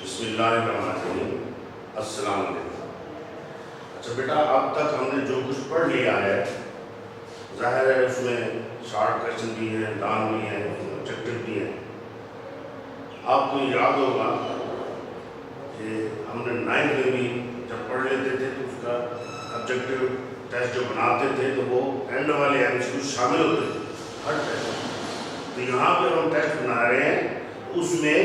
बिस्मिल्लाहिर्रहमानिर्रहीम। अस्सलाम वालेकुम। अच्छा बेटा, अब तक हमने जो कुछ पढ़ लिया है, ज़ाहिर है उसमें शॉर्ट क्वेश्चन भी है, लॉन्ग भी है, ऑब्जेक्टिव भी है। आपको याद होगा कि हमने 9th में भी जब पढ़ लेते थे तो उसका ऑब्जेक्टिव टेस्ट जो बनाते थे तो वो एंड वाले एमसीक्यू शामिल होते थे हर टेस्ट। तो यहाँ पे हम टेस्ट बना रहे हैं, उसमें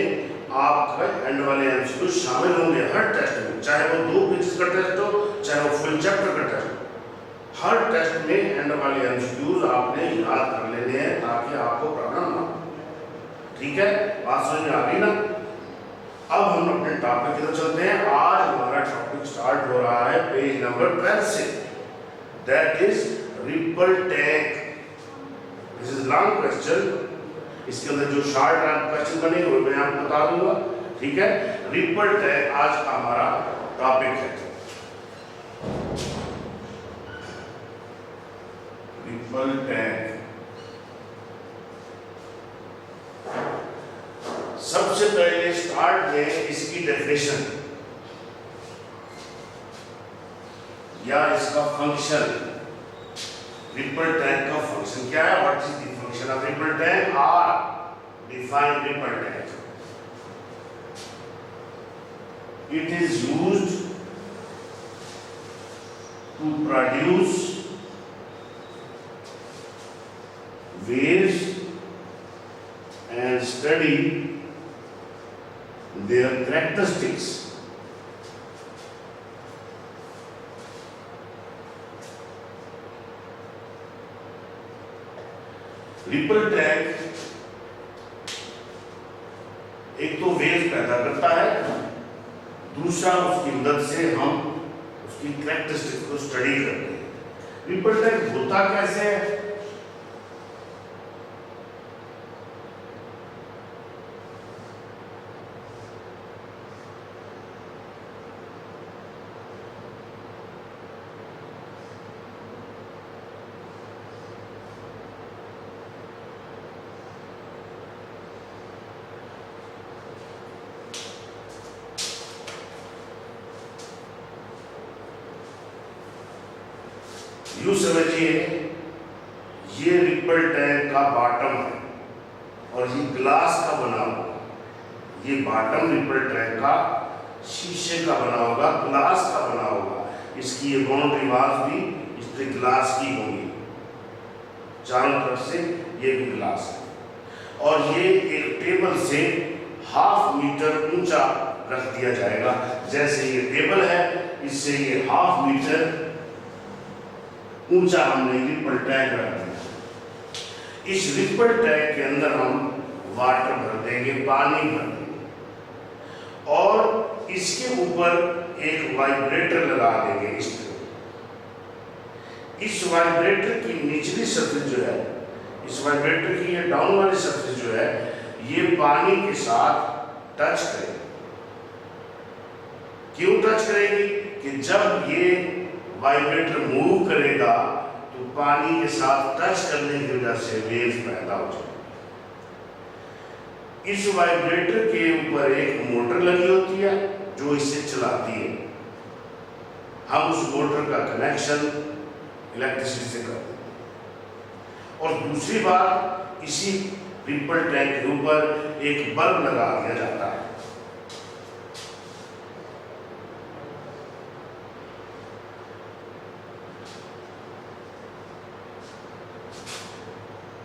आपका एंड वाले एमसीक्यू शामिल होंगे हर टेस्ट में, चाहे वो 2 पेजेस का टेस्ट हो, चाहे वो फुल चैप्टर का टेस्ट हो। हर टेस्ट में एंड वाले एमसीक्यूज आपने याद कर लेने हैं ताकि आपको प्रॉब्लम ना हो। ठीक है, बात समझ में आ गई ना? अब हम अपने टॉपिक की तरफ चलते हैं। आज हमारा टॉपिक स्टार्ट हो रहा है पेज नंबर 12 से, that is ripple tag. This is long question, इसके अंदर जो शॉर्ट क्वेश्चन बने वो मैं आपको बता दूंगा। ठीक है, रिपल टैग आज का हमारा टॉपिक है। रिपल टैग सबसे पहले स्टार्ट में इसकी डेफिनेशन या इसका फंक्शन, रिपल टैग का फंक्शन क्या है? What is the function of ripple tank? Or define ripple tank. It is used to produce waves and study their characteristics. Ripple tank एक तो वेव पैदा करता है, दूसरा उसकी मदद से हम उसकी कैरेक्टरिस्टिक्स को स्टडी करते हैं। रिपल टैग होता कैसे है? यूं समझिए, ये रिपल टैग का बॉटम है और ये ग्लास का बना होगा। ये बॉटम रिपल टैग का शीशे का बना होगा, ग्लास का बना होगा। इसकी ये बाउंड्री वाल्स भी इस पे ग्लास की होंगी, चारों तरफ से ये भी ग्लास है। और ये एक टेबल से 1/2 मीटर ऊंचा रख दिया जाएगा। जैसे ये टेबल है, इससे ये 1/2 मीटर ऊंचा हमने रिपल टैग रख दिया। इस रिपल टैग के अंदर हम वाटर भर देंगे, पानी भर देंगे और इसके ऊपर एक वाइब्रेटर लगा देंगे। इस वाइब्रेटर की निचली सरफेस जो है, इस वाइब्रेटर की ये डाउन वाली सरफेस जो है, ये पानी के साथ टच करेगी। क्यों टच करेगी? कि जब ये वाइब्रेटर मूव करेगा तो पानी के साथ टच करने की वजह से वेव पैदा हो जाएगी। इस वाइब्रेटर के ऊपर एक मोटर लगी होती है जो इसे चलाती है। हम उस मोटर का कनेक्शन इलेक्ट्रिसिटी से कर देते हैं। और दूसरी बात, इसी रिपल टैग के ऊपर एक बल्ब लगा दिया जाता है।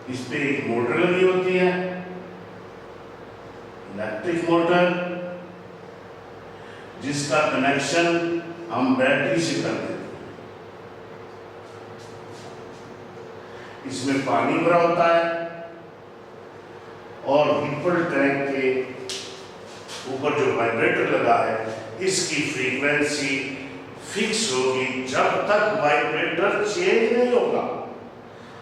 इस पे एक मोटर लगी होती है, इलेक्ट्रिक मोटर, जिसका कनेक्शन हम बैटरी से कर देते हैं। इसमें पानी भरा होता है और रिपल टैग के ऊपर जो वाइब्रेटर लगा है, इसकी फ्रीक्वेंसी फिक्स होगी जब तक वाइब्रेटर चेंज नहीं होगा।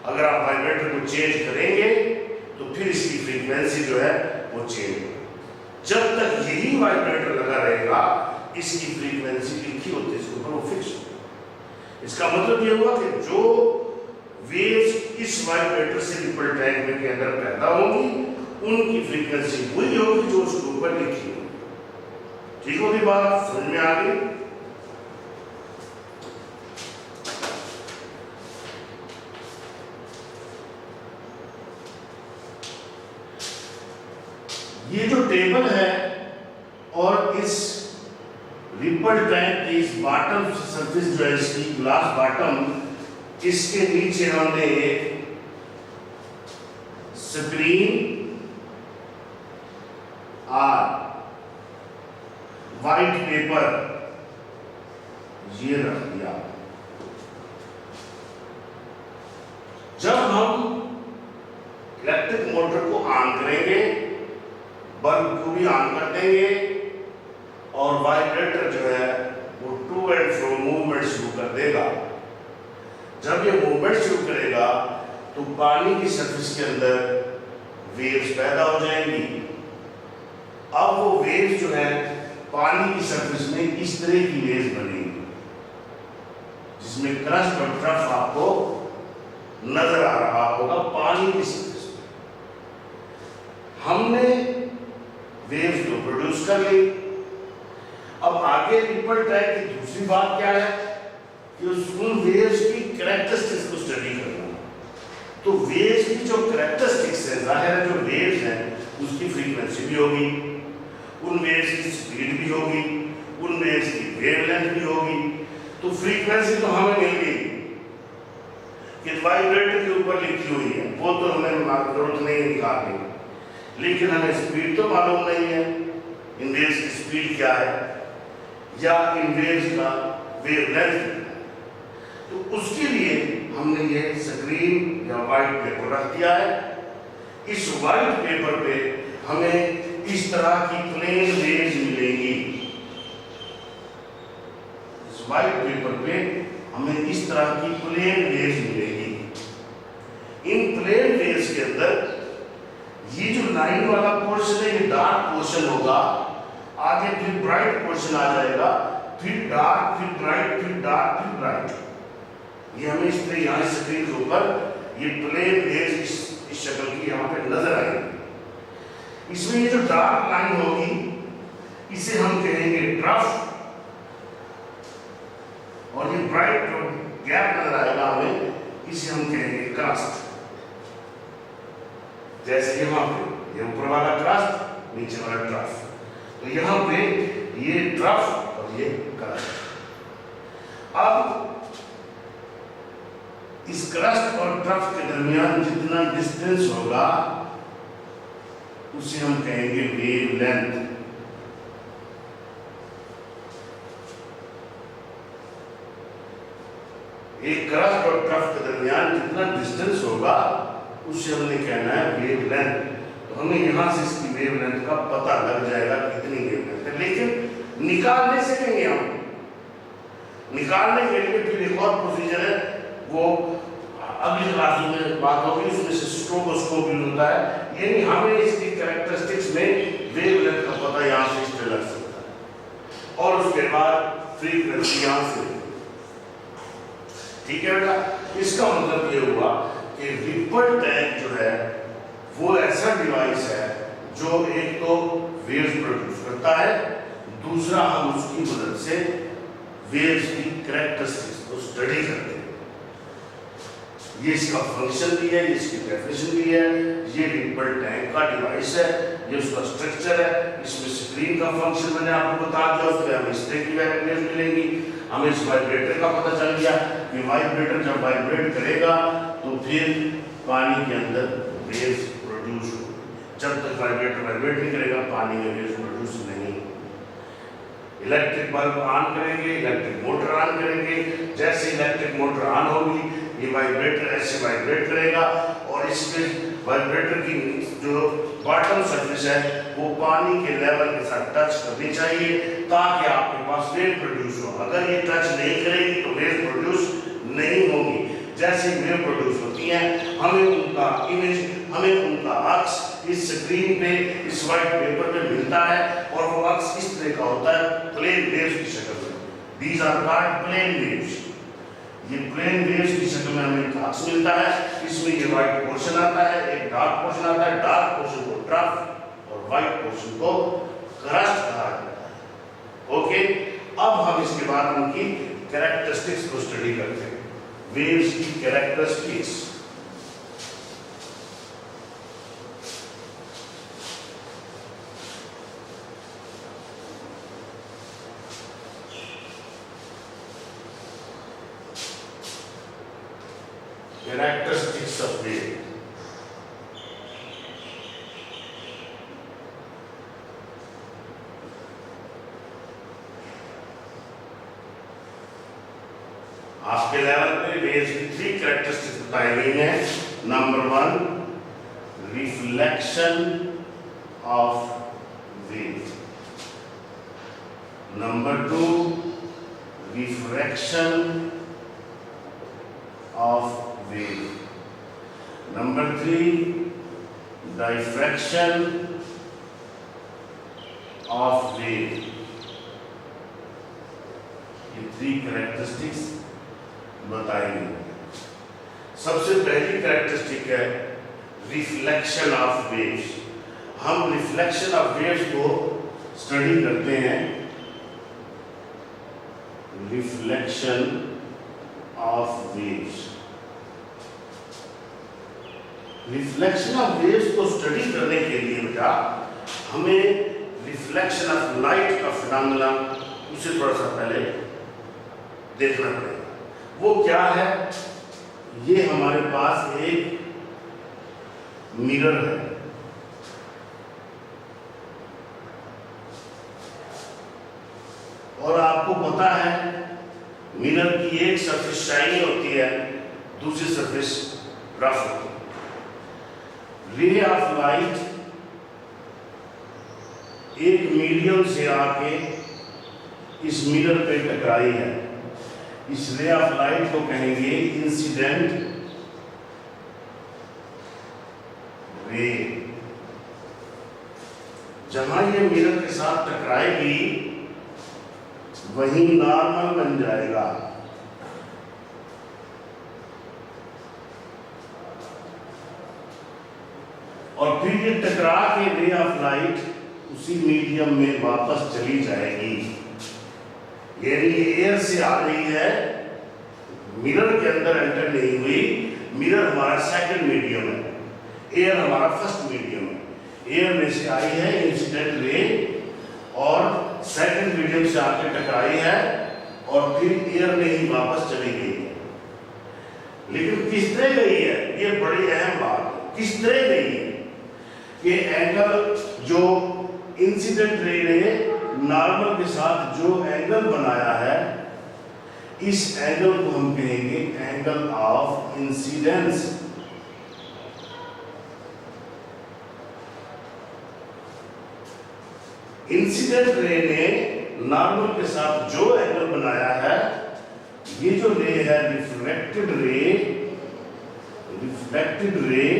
अगर आप वाइब्रेटर को चेंज करेंगे तो फिर इसकी फ्रीक्वेंसी जो है वो चेंज होगी। जब तक यही वाइब्रेटर लगा रहेगा, इसकी फ्रीक्वेंसी लिखी होती है इसके ऊपर, वो फिक्स होगी। इसका मतलब ये हुआ कि जो वेव्स इस वाइब्रेटर से रिपल टैग में के अंदर पैदा होंगी, उनकी फ्रीक्वेंसी वही होगी जो उसके ऊपर लिखी होगी। ठीक होगी बात, समझ में आ गई? ये जो टेबल है और इस रिपल टैंक की इस बॉटम सरफेस जो है इसकी ग्लास बॉटम, इसके नीचे हमने स्क्रीन और व्हाइट पेपर ये रख दिया। जब हम इलेक्ट्रिक मोटर को ऑन करेंगे, बल्ब को भी ऑन कर देंगे और वाइब्रेटर जो है वो टू एंड फ्रो मूवमेंट शुरू कर देगा। जब ये मूवमेंट शुरू करेगा तो पानी की सरफेस के अंदर वेव्स पैदा हो जाएंगी। अब वो वेव्स जो है पानी की सरफेस में इस तरह की वेव्स बनेगी जिसमें क्रस्ट और ट्रफ आपको नजर आ रहा होगा पानी की सरफेस में। हमने वेव्स को प्रोड्यूस कर ली। अब आगे रिपल टैंक की दूसरी बात क्या है कि उन वेव्स की कैरेक्टरिस्टिक्स को स्टडी करना। तो वेव्स की जो कैरेक्टरिस्टिक्स है, जाहिर है जो वेव्स हैं उसकी फ्रीक्वेंसी भी होगी, उन वेव्स की स्पीड भी होगी, उन वेव्स की वेवलेंथ भी होगी। तो फ्रीक्वेंसी तो हमें मिल गई कि वाइब्रेटर के ऊपर लिखी हुई है, वो तो हमें जरूरत नहीं निकालनी, लेकिन हमें स्पीड तो मालूम नहीं है, इन वेव्स की स्पीड क्या है या इन वेव्स का वेवलेंथ। तो उसके लिए हमने ये स्क्रीन या व्हाइट पेपर रख दिया है। इस व्हाइट पेपर पे हमें इस तरह की प्लेन वेव्स मिलेंगी। इस व्हाइट पेपर पे हमें इस तरह की प्लेन वेव्स मिलेगी। इन प्लेन वेव्स के अंदर ये जो लाइन वाला पोर्शन है ये डार्क पोर्शन होगा, आगे फिर ब्राइट पोर्शन आ जाएगा, फिर डार्क, फिर ब्राइट, फिर डार्क, फिर ब्राइट। ये हमें इस तरह यहाँ स्क्रीन के ऊपर ये प्लेन वेव्स इस शक्ल की यहाँ पे नजर आएगी। इसमें ये जो डार्क लाइन होगी इसे हम कहेंगे ट्रफ, और ये ब्राइट जो गैप नजर आएगा हमें इसे हम कहेंगे क्रस्ट। जैसे यहाँ पे ये ऊपर वाला क्रस्ट, नीचे वाला ट्रफ, तो यहाँ पे ये ट्रफ और ये क्रस्ट। अब इस क्रस्ट और ट्रफ के दरमियान जितना डिस्टेंस होगा उसे हम कहेंगे वेवलेंथ। एक क्रस्ट और ट्रफ के दरमियान जितना डिस्टेंस होगा उसे हमने कहना है वेवलेंथ। तो हमें यहां से इसकी वेवलेंथ का पता लग जाएगा कितनी वेवलेंथ है, लेकिन निकालने से कहेंगे हम, निकालने के लिए फिर एक और प्रोसीजर है, वो अगली क्लास में बात होगी, उसमें से स्ट्रोबोस्कोप यूज होता है। यानी हमें इसकी कैरेक्टरिस्टिक्स में वेवलेंथ का पता यहाँ से इस लग सकता है और उसके बाद फ्रीक्वेंसी यहाँ से। ठीक है बेटा, इसका मतलब ये हुआ कि रिपल टैंक जो है वो ऐसा डिवाइस है जो एक तो वेव्स प्रोड्यूस करता है, दूसरा हम उसकी मदद से वेव्स की कैरेक्टरिस्टिक्स को स्टडी करते हैं। ये इसका फंक्शन भी है, इसकी डेफिनेशन भी है। ये रिपल टैंक का डिवाइस है, ये उसका स्ट्रक्चर है। इसमें स्क्रीन का फंक्शन मैंने आपको बता दिया, उसमें हमें इस तरह की वेव्स मिलेंगी। हमें इस वाइब्रेटर का पता चल गया कि वाइब्रेटर जब वाइब्रेट करेगा तो फिर पानी के अंदर वेव्स प्रोड्यूस हो। जब तक वाइब्रेटर वाइब्रेट नहीं करेगा पानी में वेव्स प्रोड्यूस नहीं। इलेक्ट्रिक बल्ब ऑन करेंगे, इलेक्ट्रिक मोटर ऑन करेंगे, जैसे इलेक्ट्रिक मोटर ऑन होगी ये वाइब्रेटर ऐसे वाइब्रेट करेगा और इसमें वाइब्रेटर की जो बॉटम सरफेस है वो पानी के लेवल के साथ टच करनी चाहिए ताकि आपके पास वेव प्रोड्यूस हो। अगर ये टच नहीं करेगी तो वेव प्रोड्यूस नहीं होगी। जैसे वेव प्रोड्यूस होती हैं हमें उनका इमेज, हमें उनका अक्स इस स्क्रीन पे, इस व्हाइट पेपर पे मिलता है और वो अक्स इस तरह का होता है प्लेन वेव्स की शक्ल में। These are called plane waves. ये प्लेन वेव्स की शक्ल में हमें अक्स मिलता है। इसमें ये व्हाइट पोर्शन आता है, एक डार्क पोर्शन आता है। डार्क पोर्शन को ट्रफ और व्हाइट पोर्शन को क्रस्ट कहा जाता है। ओके, अब हम इसके बाद उनकी कैरेक्टरिस्टिक्स को स्टडी करते हैं, वेव्स की कैरेक्टरिस्टिक्स। Characteristics of wave. आपके लेवल पे वेव्स की 3 कैरेक्टरिस्टिक्स बताई गई हैं। Number 1, reflection of wave. Number 2, refraction of wave. Number 3, diffraction of wave. ये 3 कैरेक्टरिस्टिक्स बताई गई। सबसे पहली कैरेक्टरिस्टिक है रिफ्लेक्शन ऑफ वेव्स। हम रिफ्लेक्शन ऑफ वेव्स को स्टडी करते हैं। Reflection of waves, reflection of waves को स्टडी करने के लिए बेटा हमें रिफ्लेक्शन ऑफ लाइट का फिनोमेना उसे थोड़ा सा पहले देखना पड़ेगा। वो क्या है? ये हमारे पास एक मिरर है, और आपको पता है मिरर की एक सरफेस शाइनी होती है, दूसरी सरफेस रफ होती है। रे ऑफ लाइट एक मीडियम से आके इस मिरर पे टकराई है। इस रे ऑफ लाइट को कहेंगे इंसिडेंट रे। जहां ये मिरर के साथ टकराएगी वहीं नॉर्मल बन जाएगा। और फिर ये टकरा के रे ऑफ लाइट उसी मीडियम में वापस चली जाएगी। यानी ये एयर से आ रही है, मिरर के अंदर एंटर नहीं हुई। मिरर हमारा सेकंड मीडियम है, एयर हमारा फर्स्ट मीडियम है। एयर में से आई है इंसिडेंट रे और सेकंड मीडियम से आके टकराई है और फिर एयर में ही वापस चली गई है। लेकिन किस तरह गई है, ये बड़ी अहम बात है। किस तरह गई है? ये एंगल जो इंसिडेंट रे ने नॉर्मल के साथ जो एंगल बनाया है, इस एंगल को हम कहेंगे angle of incidence. Incident ray ने नॉर्मल के साथ जो एंगल बनाया है, ये जो रे है रिफ्लेक्टेड रे,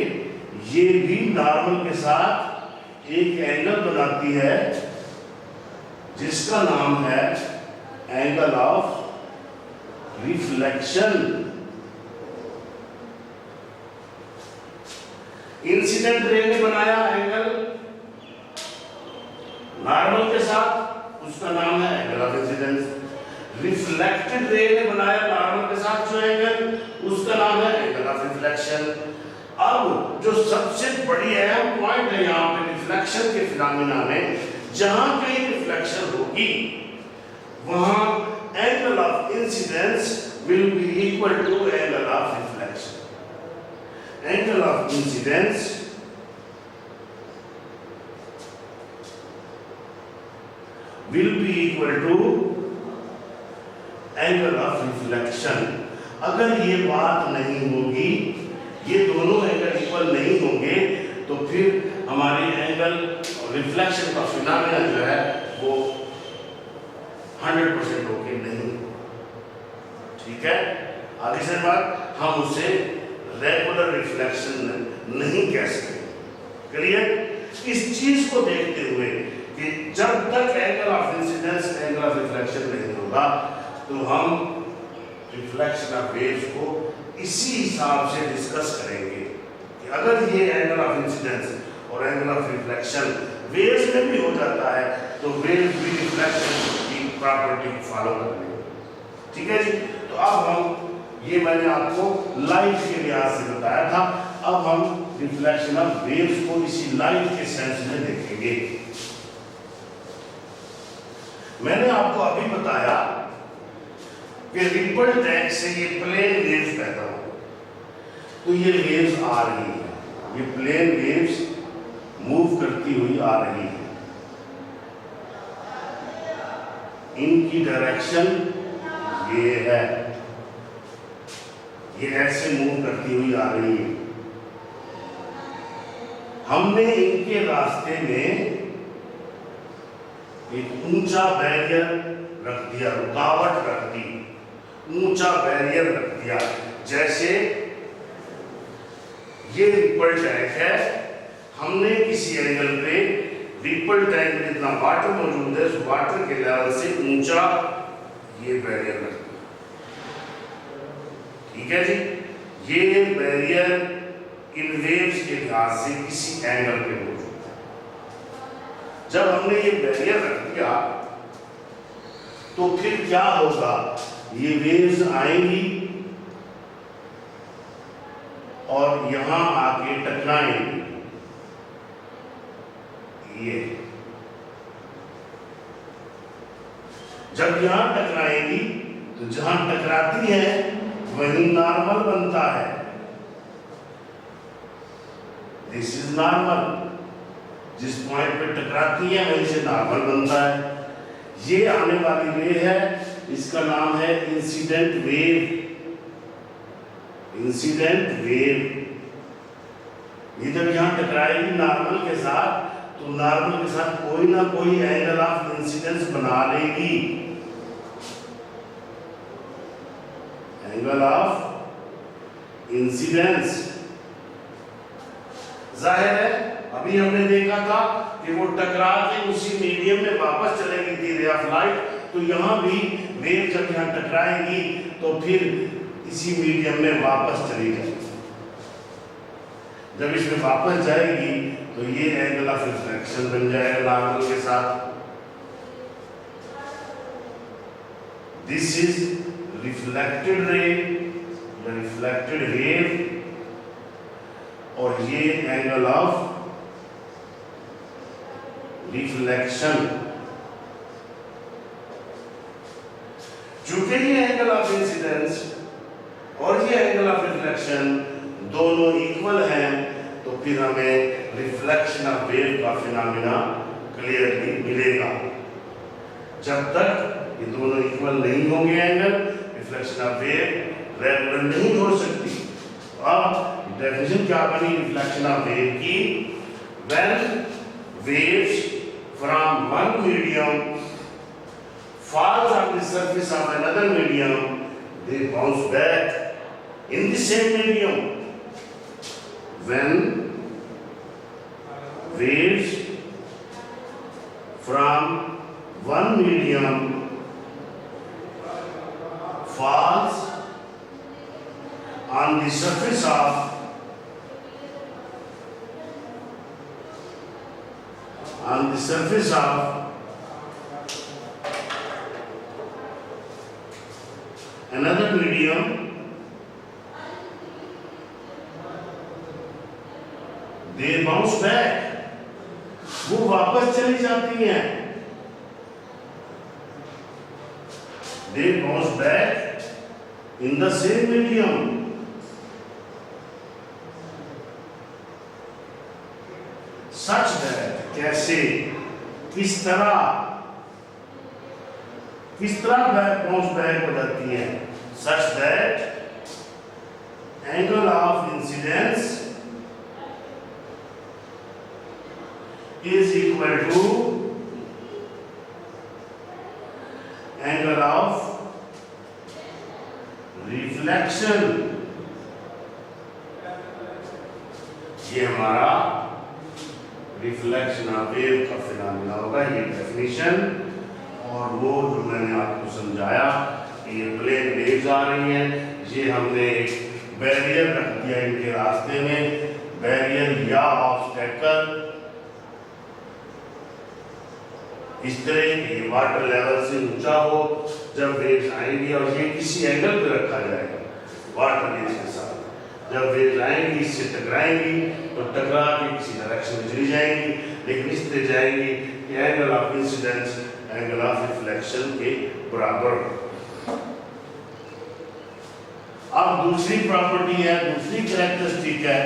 ये भी नॉर्मल के साथ एक एंगल बनाती है जिसका नाम है angle of reflection. Incident ray ने बनाया एंगल नॉर्मल के साथ, उसका नाम है angle of incidence. Reflected ray ने बनाया नॉर्मल के साथ जो एंगल, उसका नाम है एंगल ऑफ रिफ्लेक्शन। अब जो सबसे बड़ी अहम पॉइंट है यहाँ पे रिफ्लेक्शन के फिनोमेना में, जहां कहीं रिफ्लेक्शन होगी वहां angle of incidence will be equal to angle of reflection. Angle of incidence will be equal to angle of reflection। अगर ये बात नहीं होगी, ये दोनों एंगल इक्वल नहीं होंगे, तो फिर हमारी एंगल रिफ्लेक्शन का फिनोमेना जो है वो 100% ओके नहीं। ठीक है, आगे से बात, हम उसे रेगुलर रिफ्लेक्शन नहीं कह सकते। क्लियर? इस चीज को देखते हुए कि जब तक angle of incidence angle of reflection नहीं होगा, तो हम रिफ्लेक्शन ऑफ वेव्स को इसी हिसाब से डिस्कस करेंगे कि अगर ये एंगल ऑफ इंसिडेंस और एंगल ऑफ रिफ्लेक्शन वेव्स में भी हो जाता है, तो वेव भी रिफ्लेक्शन की प्रॉपर्टी को फॉलो करने। ठीक है जी। तो अब हम, ये मैंने आपको लाइट के लिहाज से बताया था, अब हम रिफ्लेक्शन ऑफ वेव्स को इसी लाइट के सेंस में देखेंगे। मैंने आपको अभी बताया कि रिपल टैंक से ये प्लेन वेव्स पैदा हो, तो ये वेव्स आ रही है, ये प्लेन वेव्स मूव करती हुई आ रही है, इनकी डायरेक्शन ये है, ये ऐसे मूव करती हुई आ रही है। हमने इनके रास्ते में एक ऊंचा बैरियर रख दिया, रुकावट रख दी, ऊंचा बैरियर रख दिया। जैसे ये रिपल टैंक है, हमने किसी एंगल पे रिपल टैंक में जितना वाटर मौजूद है, उस वाटर के लेवल से ऊंचा ये बैरियर रख दिया। ठीक है जी। ये बैरियर इन वेव्स के लिहाज से किसी एंगल पे मौजूद है। जब हमने ये बैरियर रख दिया तो फिर क्या होगा, ये वेव्स आएंगी और यहां आके टकराएंगी। ये जब यहां टकराएंगी तो जहां टकराती है वही नॉर्मल बनता है। दिस इज नॉर्मल, जिस पॉइंट पे टकराती है वहीं से नॉर्मल बनता है। ये आने वाली वे है, इसका नाम है इंसिडेंट वेव। इंसिडेंट वेव ये जब यहां टकराएगी नॉर्मल के साथ, तो नॉर्मल के साथ कोई ना कोई एंगल ऑफ इंसिडेंस बना लेगी, एंगल ऑफ इंसिडेंस। जाहिर है अभी हमने देखा था कि वो टकरा के उसी मीडियम में वापस चलेगी थी रे ऑफ लाइट, तो यहाँ भी वेव जब यहाँ टकराएगी तो फिर इसी मीडियम में वापस चली जाएगी। जब इसमें वापस जाएगी तो ये एंगल ऑफ रिफ्लेक्शन बन जाएगा नॉर्मल के साथ। दिस इज रिफ्लेक्टेड रे या रिफ्लेक्टेड वेव, और ये एंगल ऑफ रिफ्लेक्शन। चूंकि ये एंगल ऑफ इंसिडेंस और ये एंगल ऑफ रिफ्लेक्शन दोनों इक्वल हैं, तो फिर हमें रिफ्लेक्शन ऑफ वेव का फिनोमेना क्लियरली मिलेगा। जब तक ये दोनों इक्वल नहीं होंगे angle, reflection of wave regular नहीं हो सकती। अब डेफिनेशन क्या बनी रिफ्लेक्शन ऑफ वेव की? When waves from one medium falls on the surface of another medium, they bounce back in the same medium. When waves from one medium falls on the surface of another medium, they bounce back, वो वापस चली जाती हैं, they bounce back in the same medium. Such that, कैसे, किस तरह bounce back हो जाती है? Such that angle of incidence is equal to angle of reflection. ये हमारा रिफ्लेक्शन ऑफ वेव का फिनोमेना होगा, ये डेफिनेशन। और वो जो मैंने आपको समझाया कि ये प्लेन वेव्स आ रही हैं, ये हमने एक बैरियर रख दिया इनके रास्ते में, बैरियर या ऑब्स्टेकल। इस तरह ये वाटर लेवल से ऊंचा हो जब वेव्स आएंगी, और ये किसी एंगल पे रखा जाएगा वाटर वेव्स के साथ। जब वेव्स आएंगी इससे टकराएंगी तो टकरा के किसी डायरेक्शन में चली जाएंगी, लेकिन इस तरह जाएंगी कि angle of incidence angle of reflection के बराबर। अब दूसरी प्रॉपर्टी है, दूसरी कैरेक्टरिस्टिक है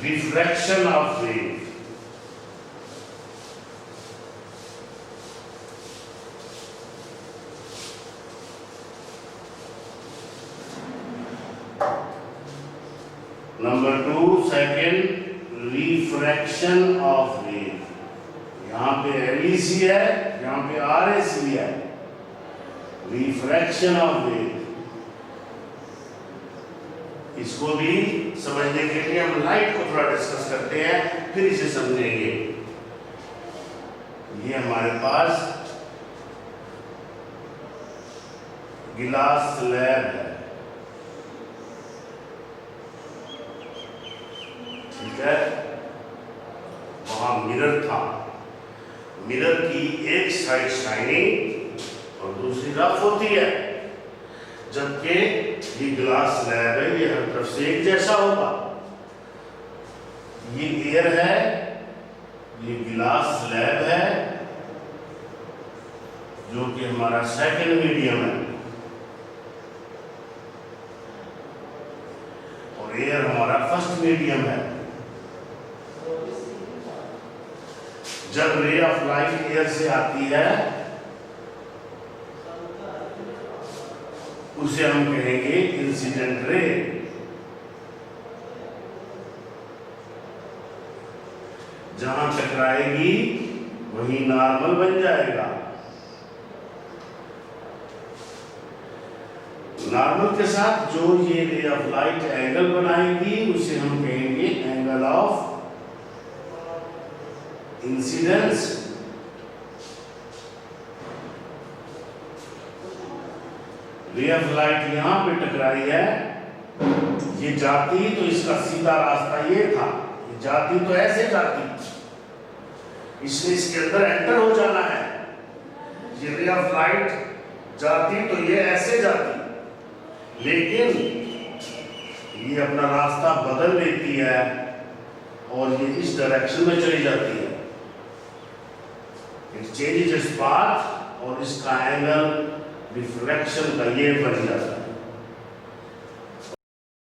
refraction of wave. Number 2 second refraction of wave. यहां पे LEC है, यहां पे RAC है। रिफ्रैक्शन ऑफ वेव, इसको भी समझने के लिए हम लाइट को थोड़ा डिस्कस करते हैं, फिर इसे समझेंगे। ये हमारे पास गिलास स्लैब है, ठीक है। वहां मिरर था, मिरर की एक साइड शाइनिंग और दूसरी रफ होती है, जबकि ये ग्लास स्लैब है, ये हर तरफ से एक जैसा होगा। ये एयर है, ये ग्लास स्लैब है जो कि हमारा सेकंड मीडियम है, और एयर हमारा फर्स्ट मीडियम है। जब रे ऑफ लाइट एयर से आती है उसे हम कहेंगे इंसिडेंट रे। जहां टकराएगी वहीं नॉर्मल बन जाएगा। नॉर्मल के साथ जो ये रे ऑफ लाइट एंगल बनाएगी उसे हम कहेंगे angle of incidence. Ray of light यहां पे टकराई है, ये जाती तो इसका सीधा रास्ता ये था, ये जाती तो ऐसे जाती, इसलिए इसके अंदर एंटर हो जाना है। ये रे ऑफ लाइट जाती तो ये ऐसे जाती, लेकिन ये अपना रास्ता बदल लेती है और ये इस डायरेक्शन में चली जाती है। इट चेंजेस इट्स पाथ और इसका एंगल रिफ्लेक्शन का ये बन जाता है।